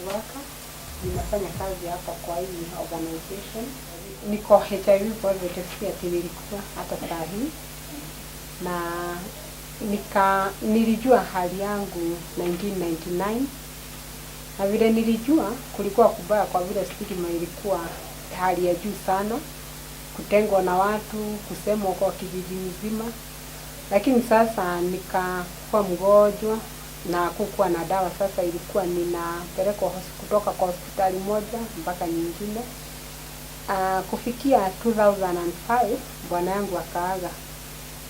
worker. Ninafanya kazi hapa kwa hii organization. Niko HIV positive pia nilikuwa hata saa hii. Na nilijua hali yangu 1999. Na vile nilijua kulikuwa kubaya kwa vile stigma ilikuwa hali ya juu sana. Kutengwa na watu, kusemwa kwa kijiji mzima. Lakini sasa nikakuwa mgonjwa na kukuwa na dawa. Sasa ilikuwa ninapelekwa kutoka kwa hospitali moja mpaka nyingine. Kufikia 2005 bwana yangu akaaga.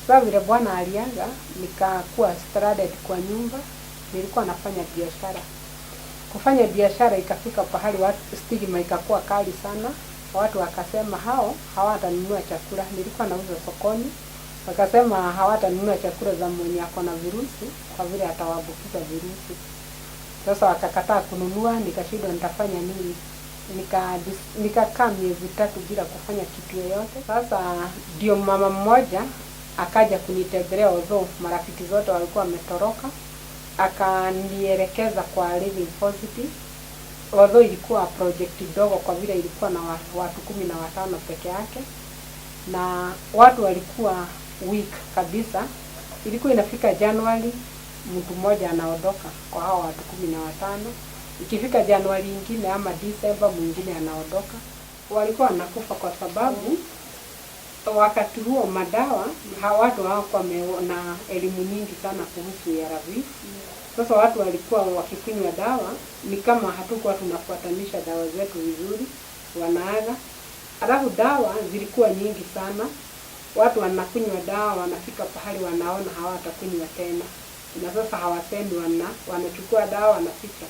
Sasa vile bwana aliaga, nikakuwa stranded kwa nyumba. Nilikuwa nafanya biashara. Kufanya biashara ikafika pahali watu stigma ikakuwa kali sana. Watu wakasema hao hawatanunua chakula. Nilikuwa nauza sokoni. Wakasema hawatanunua chakula za mwenye ako na virusi kwa vile atawaambukiza virusi. Sasa wakakataa kununua, nikashindwa nitafanya nini? Nikakaa miezi 3 bila kufanya kitu yoyote. Sasa ndio mama mmoja akaja kunitembelea, although marafiki zote walikuwa wametoroka. Akanielekeza kwa Living Positive. Although ilikuwa project dogo kwa vile ilikuwa na watu 15 peke yake. Na watu walikuwa weak kabisa. Ilikuwa inafika January mtu mmoja anaondoka kwa hao watu 15. Ikifika January nyingine ama December mwingine anaondoka. Walikuwa wanakufa kwa sababu wakati huo madawa watu hawakuwa na elimu nyingi sana kuhusu ARV. Sasa watu walikuwa wakikunywa dawa ni kama hatukuwa tunafuatanisha dawa zetu vizuri, wanaaga. Alafu dawa zilikuwa nyingi sana. Watu wanakunywa dawa wanafika pahali wanaona hawatakunywa tena. Na sasa hawapendi, wanachukua dawa wanaficha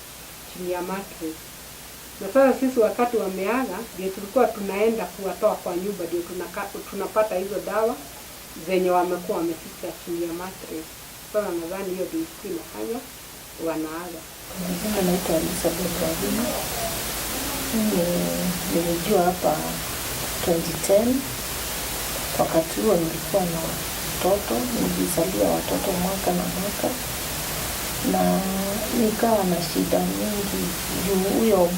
chini ya mattress. Na sasa sisi wakati wameaga ndio tulikuwa tunaenda kuwatoa kwa nyumba, ndio tunapata hizo dawa zenye wamekuwa wameficha chini ya mattress. Sasa nadhani hiyo ndio inafanya wanaaga. Mimi naitwa Elizabeth Wanderi. Nilijua hapa 2010. Wakati huo nilikuwa na watoto, nilizalia watoto mwaka na mwaka. Na nikawa na shida nyingi. Juu huyo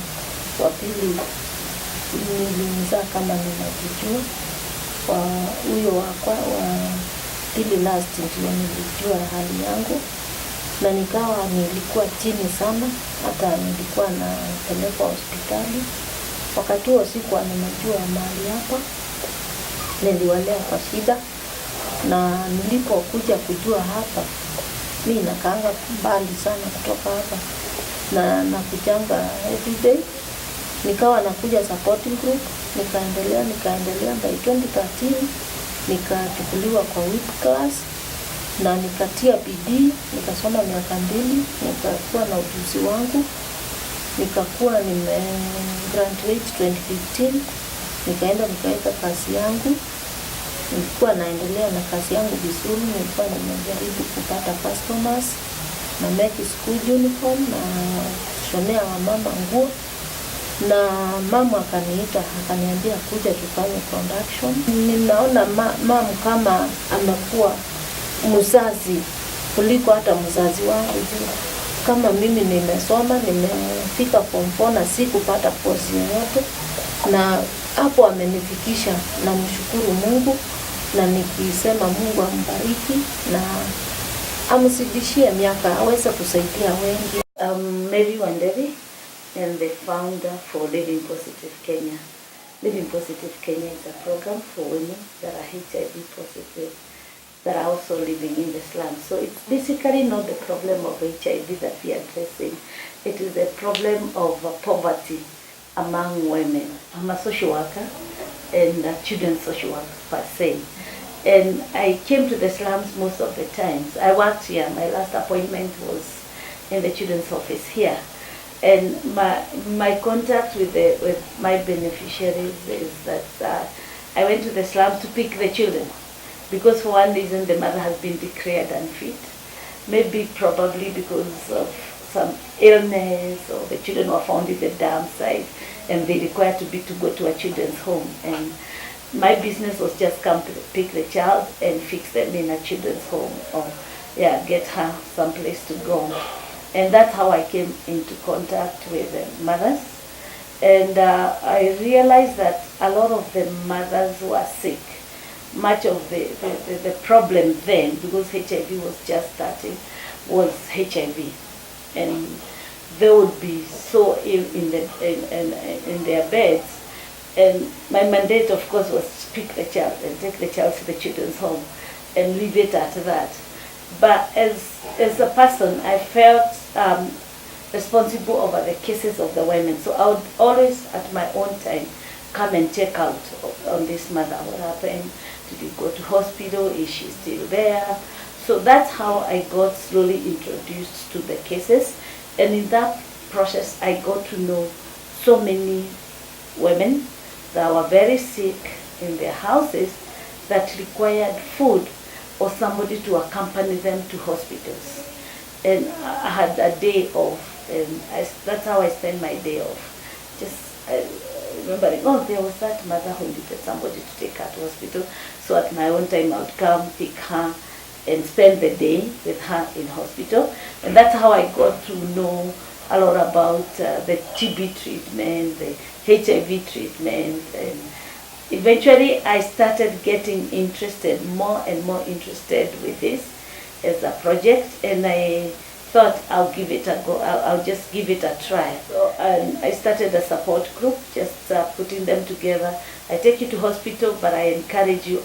wa pili nilimzaa kama ninajijua. Huyo wa pili last ndio nilijua hali yangu. Na nikawa nilikuwa chini sana, hata nilikuwa napelekwa hospitali. Wakati huo sikuwa ninajua mahali hapa. Niliwalea kwa shida. Na nilipokuja kujua hapa, mimi nakaanga mbali sana kutoka hapa. Na nakujanga everyday. Nikawa nakuja supporting group, nikaendelea by 2013 nikachukuliwa kwa week class. Na nikatia bidii, nikasoma miaka 2, nikakuwa na ujuzi wangu. Nikakuwa graduate 2015, nikaweka kazi yangu. Nilikuwa naendelea na kazi yangu vizuri, nilikuwa nimejaribu kupata customers, na make school uniform, na shonea wamama nguo. Na mama akaniita, akaniambia kuja tufanye production. Ninaona mama kama amekuwa mzazi kuliko hata mzazi wangu juu. Kama mimi nimesoma, nimefika form 4 na sikupata kozi yoyote. Na hapo amenifikisha, na mshukuru Mungu. Na nikisema Mungu ambariki na amzidishie miaka aweze kusaidia wengi. Mary Wanderi and the founder for Living Positive Kenya. Living Positive Kenya is a program for women that are HIV positive that are also living in the slums. So it's basically not the problem of HIV that we are addressing. It is the problem of poverty among women. I'm a social worker and a children's social worker per se. And I came to the slums most of the times. I worked here. My last appointment was in the children's office here. And my contact with my beneficiaries is that I went to the slums to pick the children. Because for one reason the mother has been declared unfit. Maybe probably because of some illness, or the children were found in the dam side and they required to go to a children's home. And my business was just come to pick the child and fix them in a children's home, or get her someplace to go. And that's how I came into contact with mothers. And I realized that a lot of the mothers were sick. Much of the problem then, because HIV was just starting, was HIV. And they would be so ill in their beds. And my mandate, of course, was to pick the child and take the child to the children's home and leave it at that. But as a person, I felt responsible over the cases of the women. So I would always, at my own time, come and check out on this mother. What happened? Did you go to hospital? Is she still there? So that's how I got slowly introduced to the cases. And in that process, I got to know so many women that were very sick in their houses that required food or somebody to accompany them to hospitals. And I had a day off, and that's how I spent my day off. Just remembering, oh, there was that mother who needed somebody to take her to hospital. So at my own time, I would come, pick her, and spend the day with her in hospital. And that's how I got to know a lot about the TB treatment, the HIV treatment, and eventually I started getting interested, more and more interested with this as a project, and I thought I'll give it a go. I'll just give it a try. So, and I started a support group, just putting them together. I take you to hospital, but I encourage you,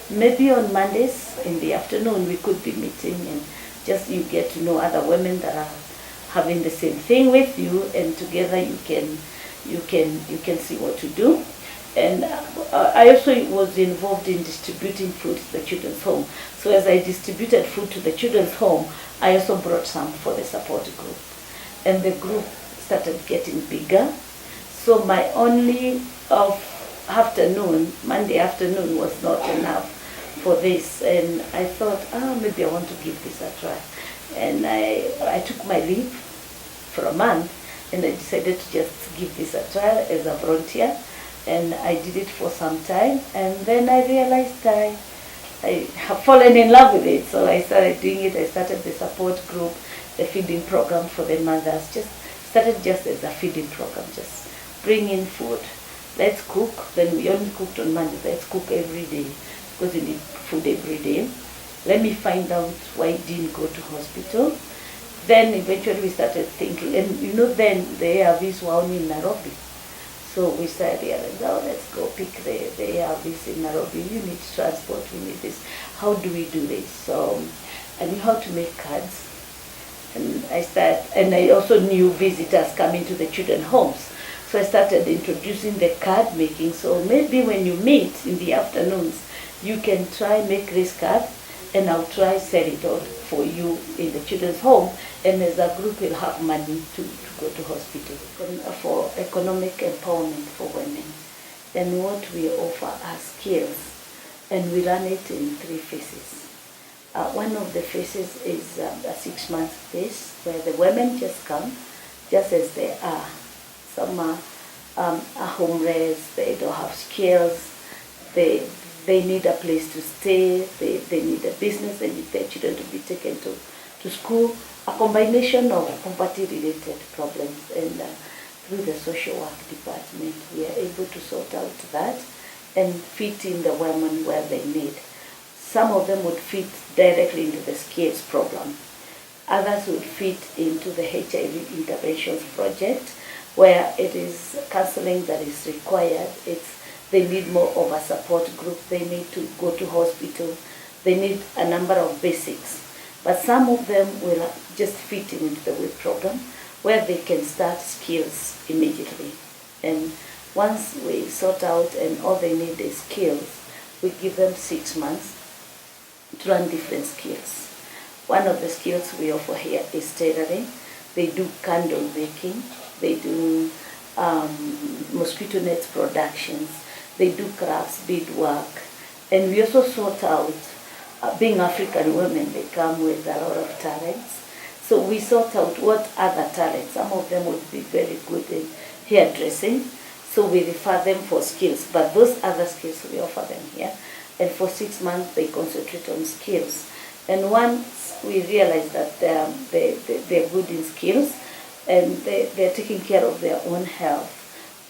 maybe on Mondays in the afternoon we could be meeting, and just you get to know other women that are having the same thing with you, and together you can see what to do. And I also was involved in distributing food to the children's home. So as I distributed food to the children's home, I also brought some for the support group. And the group started getting bigger. So my only afternoon, Monday afternoon, was not enough for this. And I thought, maybe I want to give this a try. And I took my leave for a month, and I decided to just give this a try as a volunteer. And I did it for some time, and then I realized I have fallen in love with it. So I started doing it. I started the support group, the feeding program for the mothers. Started just as a feeding program, just bring in food. Let's cook. Then we only cooked on Monday. Let's cook every day, because you need food every day. Let me find out why you didn't go to hospital. Then eventually we started thinking, and then the ARVs were only in Nairobi. So we started realizing, let's go pick the ARVs in Nairobi. You need transport, we need this. How do we do this? So I knew how to make cards. And I also knew visitors coming to the children's homes. So I started introducing the card making. So maybe when you meet in the afternoons, you can try make this card, and I'll try sell it out for you in the children's home, and as a group we'll have money to go to hospital for economic empowerment for women. Then what we offer are skills, and we run it in 3 phases. One of the phases is a 6-month phase, where the women just come just as they are. Some are homeless, they don't have skills, they need a place to stay, they need a business, they need their children to be taken to school, a combination of poverty-related problems. And through the social work department, we are able to sort out that and fit in the women where they need. Some of them would fit directly into the skills program. Others would fit into the HIV interventions project, where it is counseling that is required. They need more of a support group. They need to go to hospital. They need a number of basics. But some of them will just fit into the WIC program, where they can start skills immediately. And once we sort out and all they need is skills, we give them 6 months to learn different skills. One of the skills we offer here is tailoring. They do candle making. They do mosquito nets productions. They do crafts, beadwork. And we also sort out, being African women, they come with a lot of talents. So we sort out what other talents. Some of them would be very good in hairdressing. So we refer them for skills. But those other skills we offer them here. And for 6 months they concentrate on skills. And once we realize that they're good in skills and they're taking care of their own health,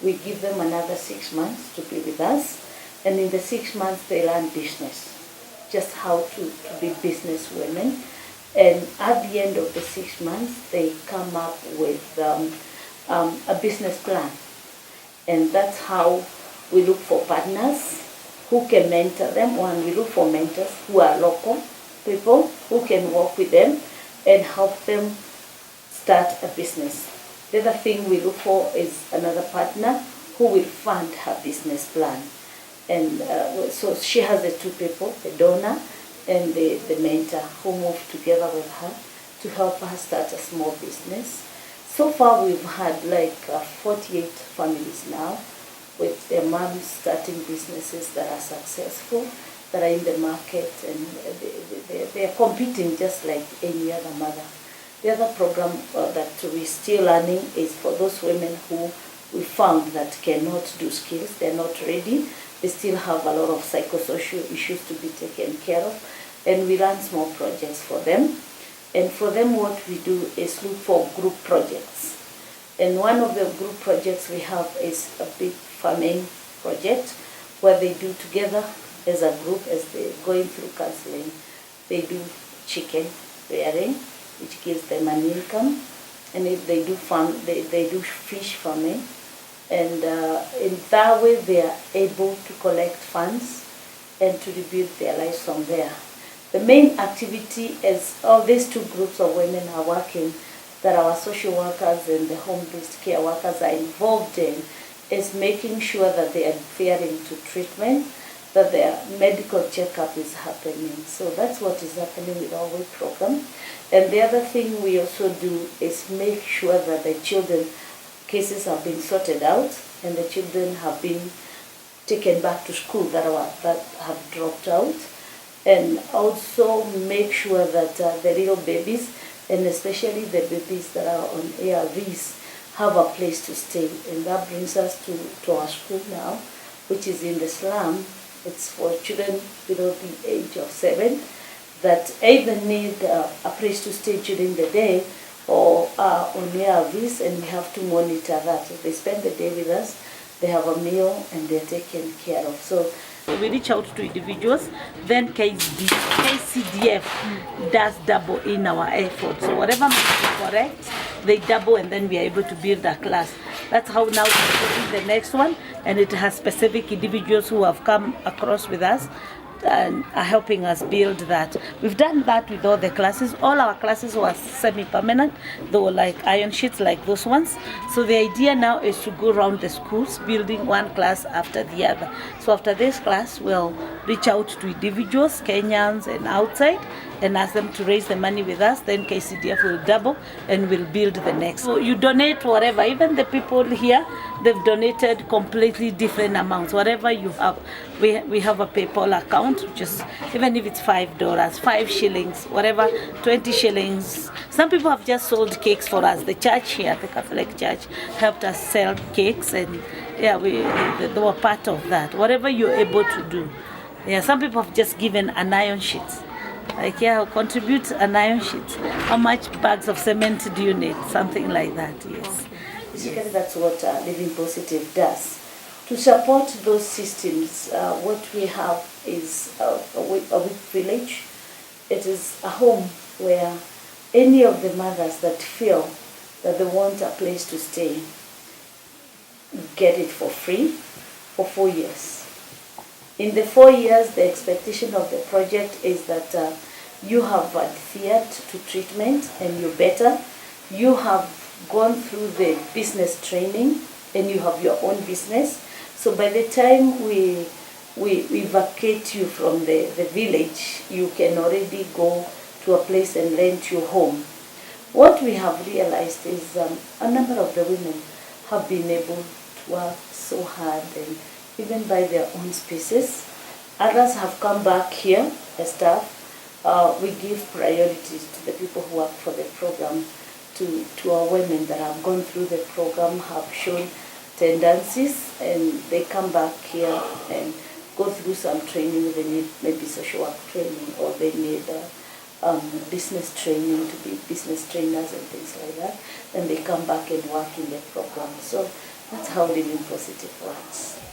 we give them another 6 months to be with us. And in the 6 months, they learn business, just how to be business women. And at the end of the 6 months, they come up with a business plan. And that's how we look for partners who can mentor them. One, we look for mentors who are local people who can work with them and help them start a business. The other thing we look for is another partner who will fund her business plan. And so she has the two people, the donor and the mentor, who move together with her to help her start a small business. So far we've had like 48 families now with their moms starting businesses that are successful, that are in the market, and they are competing just like any other mother. The other program that we're still learning is for those women who we found that cannot do skills, they're not ready, they still have a lot of psychosocial issues to be taken care of, and we run small projects for them. And for them what we do is look for group projects. And one of the group projects we have is a big farming project where they do together as a group, as they're going through counseling. They do chicken rearing, which gives them an income. And if they do farm, they do fish farming. And in that way they are able to collect funds and to rebuild their lives from there. The main activity is all these two groups of women are working, that our social workers and the home-based care workers are involved in, is making sure that they are adhering to treatment, that their medical checkup is happening. So that's what is happening with our WAY program. And the other thing we also do is make sure that the children cases have been sorted out and the children have been taken back to school that have dropped out. And also make sure that the little babies, and especially the babies that are on ARVs, have a place to stay. And that brings us to our school now, which is in the slum. It's for children below the age of 7 that either need a place to stay during the day or are on ARVs, and we have to monitor that. If they spend the day with us, they have a meal and they're taken care of. So we reach out to individuals, then KCDF does double in our efforts. So whatever might be correct, they double, and then we are able to build a class. That's how now we're doing the next one, and it has specific individuals who have come across with us and are helping us build that. We've done that with all the classes. All our classes were semi-permanent. They were like iron sheets like those ones. So the idea now is to go around the schools building one class after the other. So after this class, we'll reach out to individuals, Kenyans and outside, and ask them to raise the money with us. Then KCDF will double and we'll build the next. So you donate whatever. Even the people here, they've donated completely different amounts. Whatever you have, we have a PayPal account, just even if it's $5, 5 shillings, whatever, 20 shillings. Some people have just sold cakes for us. The church here, the Catholic Church, helped us sell cakes, and yeah, they were part of that. Whatever you're able to do. Yeah, some people have just given an iron sheet. Like, yeah, I'll contribute an iron sheet. How much bags of cement do you need? Something like that, yes. Basically, that's what Living Positive does. To support those systems, what we have is a week village. It is a home where any of the mothers that feel that they want a place to stay get it for free for 4 years. In the 4 years, the expectation of the project is that you have adhered to treatment and you're better. You have gone through the business training and you have your own business. So by the time we vacate you from the village, you can already go to a place and rent your home. What we have realized is a number of the women have been able to work so hard and even buy their own spaces. Others have come back here as staff. We give priorities to the people who work for the program, to our women that have gone through the program, have shown tendencies, and they come back here and go through some training. They need maybe social work training, or they need business training to be business trainers and things like that. Then they come back and work in the program. So that's how Living Positive works.